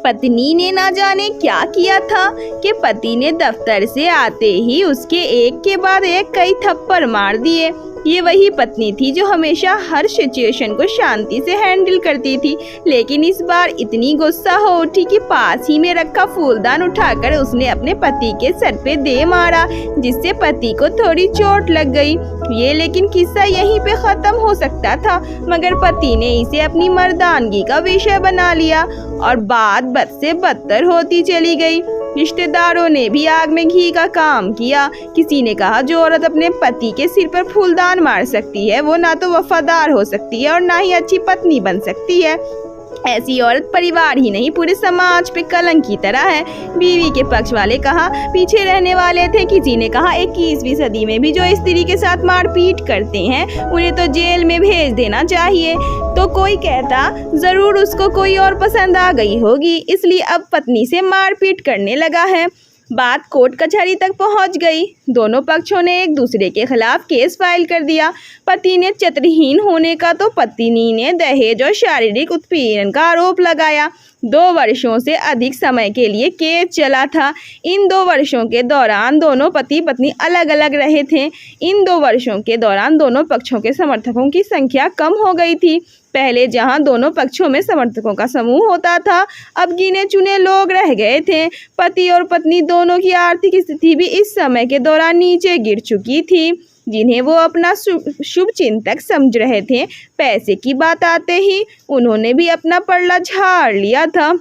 पत्नी ने ना जाने क्या किया था कि पति ने दफ्तर से आते ही उसके एक के बाद एक कई थप्पड़ मार दिए। ये वही पत्नी थी जो हमेशा हर सिचुएशन को शांति से हैंडल करती थी, लेकिन इस बार इतनी गुस्सा हो उठी कि पास ही में रखा फूलदान उठाकर उसने अपने पति के सर पे दे मारा, जिससे पति को थोड़ी चोट लग गई। ये लेकिन किस्सा यहीं पे खत्म हो सकता था, मगर पति ने इसे अपनी मर्दानगी का विषय बना लिया और बात बद से बदतर होती चली गई। रिश्तेदारों ने भी आग में घी का काम किया। किसी ने कहा जो औरत अपने पति के सिर पर फूलदान मार सकती है वो ना तो वफादार हो सकती है और ना ही अच्छी पत्नी बन सकती है। ऐसी औरत परिवार ही नहीं पूरे समाज पे कलंक की तरह है। बीवी के पक्ष वाले कहा पीछे रहने वाले थे। किसी ने कहा 21वीं सदी में भी जो स्त्री के साथ मारपीट करते हैं उन्हें तो जेल में भेज देना चाहिए। तो कोई कहता जरूर उसको कोई और पसंद आ गई होगी, इसलिए अब पत्नी से मारपीट करने लगा है। बात कोर्ट कचहरी तक पहुंच गई। दोनों पक्षों ने एक दूसरे के खिलाफ केस फाइल कर दिया। पति ने चरित्रहीन होने का तो पत्नी ने दहेज और शारीरिक उत्पीड़न का आरोप लगाया। 2 वर्षों से अधिक समय के लिए केस चला था। इन 2 वर्षों के दौरान दोनों पति पत्नी अलग अलग रहे थे। इन 2 वर्षों के दौरान दोनों पक्षों के समर्थकों की संख्या कम हो गई थी। पहले जहां दोनों पक्षों में समर्थकों का समूह होता था, अब गिने चुने लोग रह गए थे। पति और पत्नी दोनों की आर्थिक स्थिति भी इस समय के दौरान नीचे गिर चुकी थी, जिन्हें वो अपना शुभ चिंतक समझ रहे थे। पैसे की बात आते ही उन्होंने भी अपना पल्ला झाड़ लिया था।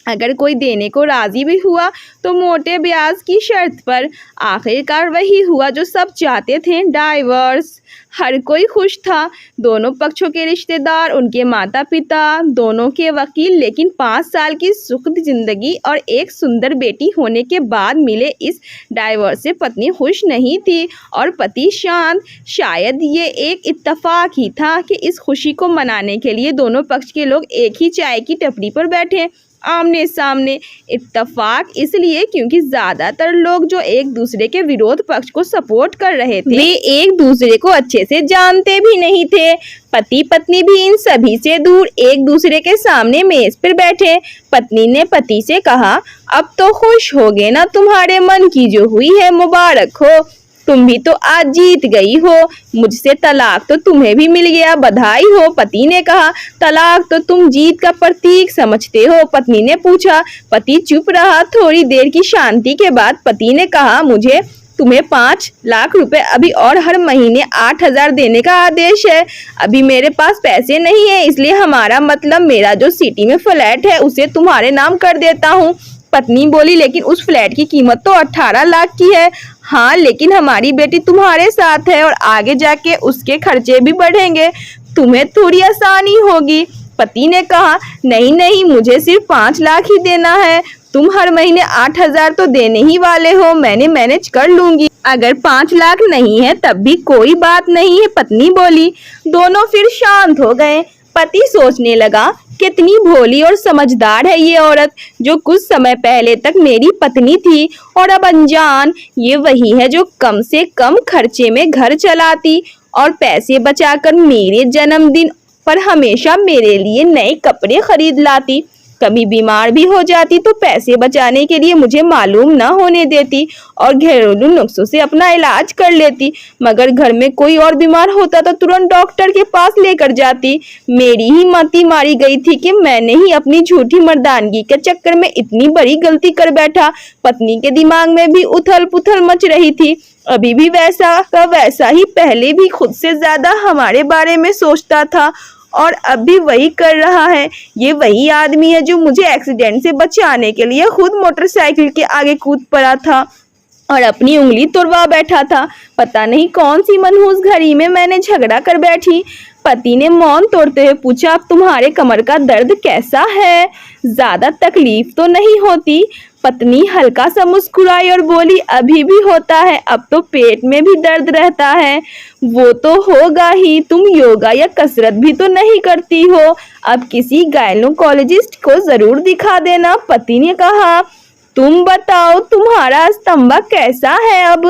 अगर कोई देने को राजी भी हुआ तो मोटे ब्याज की शर्त पर। आखिरकार वही हुआ जो सब चाहते थे, डाइवोर्स। हर कोई खुश था। दोनों पक्षों के रिश्तेदार, उनके माता पिता, दोनों के वकील। लेकिन 5 साल की सुखद जिंदगी और एक सुंदर बेटी होने के बाद मिले इस डाइवोर्स से पत्नी खुश नहीं थी और पति शांत। शायद ये एक इत्तेफाक ही था कि इस खुशी को मनाने के लिए दोनों पक्ष के लोग एक ही चाय की टपरी पर बैठे, आमने सामने। इत्तेफाक इसलिए क्योंकि ज्यादातर लोग जो एक दूसरे के विरोध पक्ष को सपोर्ट कर रहे थे वे एक दूसरे को अच्छे से जानते भी नहीं थे। पति पत्नी भी इन सभी से दूर एक दूसरे के सामने मेज पर बैठे। पत्नी ने पति से कहा अब तो खुश हो गए ना, तुम्हारे मन की जो हुई है मुबारक हो, तुम भी तो आज जीत गई हो। मुझसे तलाक तो तुम्हें भी मिल गया, बधाई हो। पति ने कहा तलाक तो तुम जीत का प्रतीक समझते हो। पत्नी ने पूछा। पति चुप रहा। थोड़ी देर की शांति के बाद पति ने कहा मुझे तुम्हें 5 लाख रुपए अभी और हर महीने 8,000 देने का आदेश है। अभी मेरे पास पैसे नहीं है, इसलिए हमारा मतलब मेरा जो सिटी में फ्लैट है उसे तुम्हारे नाम कर देता हूँ। पत्नी बोली लेकिन उस फ्लैट की कीमत तो 18 लाख की है। हाँ लेकिन हमारी बेटी तुम्हारे साथ है और आगे जाके उसके खर्चे भी बढ़ेंगे, तुम्हें थोड़ी आसानी होगी। पति ने कहा नहीं नहीं, मुझे सिर्फ 5 लाख ही देना है। तुम हर महीने 8,000 तो देने ही वाले हो, मैंने मैनेज कर लूंगी। अगर 5 लाख नहीं है तब भी कोई बात नहीं है, पत्नी बोली। दोनों फिर शांत हो गए। पति सोचने लगा कितनी भोली और समझदार है ये औरत जो कुछ समय पहले तक मेरी पत्नी थी और अब अनजान। ये वही है जो कम से कम खर्चे में घर चलाती और पैसे बचाकर मेरे जन्मदिन पर हमेशा मेरे लिए नए कपड़े खरीद लाती। कभी बीमार भी हो जाती तो पैसे बचाने के लिए मुझे मालूम न होने देती और घरेलू नुस्खों से अपना इलाज कर लेती। मगर घर में कोई और बीमार होता तो तुरंत डॉक्टर के पास लेकर जाती। मेरी ही मति मारी गई थी कि मैंने ही अपनी झूठी मर्दानगी के चक्कर में इतनी बड़ी गलती कर बैठा। पत्नी के दिमाग में भी उथल पुथल मच रही थी। अभी भी वैसा का वैसा ही, पहले भी खुद से ज्यादा हमारे बारे में सोचता था और अब भी वही कर रहा है। ये वही आदमी है जो मुझे एक्सीडेंट से बचाने के लिए खुद मोटरसाइकिल के आगे कूद पड़ा था और अपनी उंगली तोड़वा बैठा था। पता नहीं कौन सी मनहूस घड़ी में मैंने झगड़ा कर बैठी। पति ने मौन तोड़ते हुए पूछा अब तुम्हारे कमर का दर्द कैसा है, ज्यादा तकलीफ तो नहीं होती? पत्नी हल्का सा मुस्कुराई और बोली अभी भी होता है, अब तो पेट में भी दर्द रहता है। वो तो होगा ही, तुम योगा या कसरत भी तो नहीं करती हो, अब किसी गायनोकोलॉजिस्ट को जरूर दिखा देना। पति ने कहा तुम बताओ तुम्हारा स्तंभा कैसा है अब,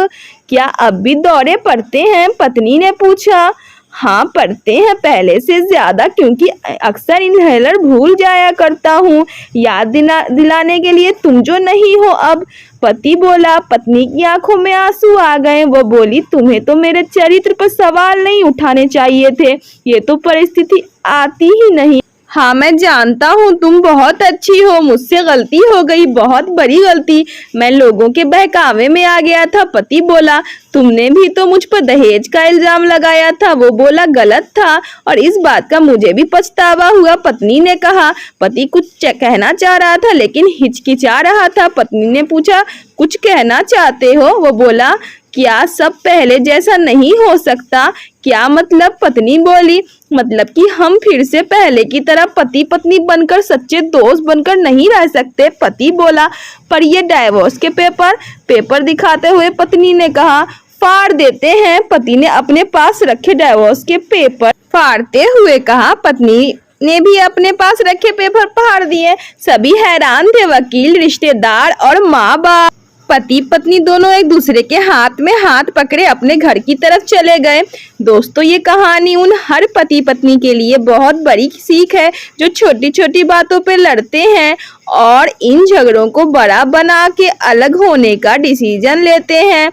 क्या अब भी दौरे पड़ते हैं? पत्नी ने पूछा। हाँ, पढ़ते हैं पहले से ज्यादा, क्योंकि अक्सर इनहेलर भूल जाया करता हूँ। याद दिलाने के लिए तुम जो नहीं हो अब। पति बोला। पत्नी की आंखों में आंसू आ गए। वो बोली, तुम्हें तो मेरे चरित्र पर सवाल नहीं उठाने चाहिए थे, ये तो परिस्थिति आती ही नहीं। हाँ, मैं जानता हूँ तुम बहुत अच्छी हो, मुझसे गलती हो गई, बहुत बड़ी गलती, मैं लोगों के बहकावे में आ गया था। पति बोला, तुमने भी तो मुझ पर दहेज का इल्जाम लगाया था। वो बोला, गलत था और इस बात का मुझे भी पछतावा हुआ। पत्नी ने कहा। पति कुछ कहना चाह रहा था लेकिन हिचकिचा रहा था। पत्नी ने पूछा, कुछ कहना चाहते हो? वो बोला, क्या सब पहले जैसा नहीं हो सकता? क्या मतलब? पत्नी बोली, मतलब कि हम फिर से पहले की तरह पति पत्नी बनकर, सच्चे दोस्त बनकर नहीं रह सकते। पति बोला, पर ये डाइवोर्स के पेपर दिखाते हुए पत्नी ने कहा, फाड़ देते हैं। पति ने अपने पास रखे डाइवोर्स के पेपर फाड़ते हुए कहा। पत्नी ने भी अपने पास रखे पेपर फाड़ दिए। सभी हैरान थे, वकील, रिश्तेदार और माँ बाप। पति पत्नी दोनों एक दूसरे के हाथ में हाथ पकड़े अपने घर की तरफ चले गए। दोस्तों, ये कहानी उन हर पति पत्नी के लिए बहुत बड़ी सीख है जो छोटी छोटी बातों पे लड़ते हैं और इन झगड़ों को बड़ा बना के अलग होने का डिसीजन लेते हैं।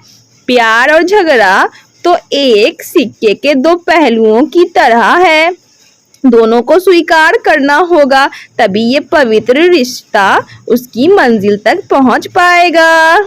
प्यार और झगड़ा तो एक सिक्के के दो पहलुओं की तरह है, दोनों को स्वीकार करना होगा, तभी ये पवित्र रिश्ता उसकी मंजिल तक पहुंच पाएगा।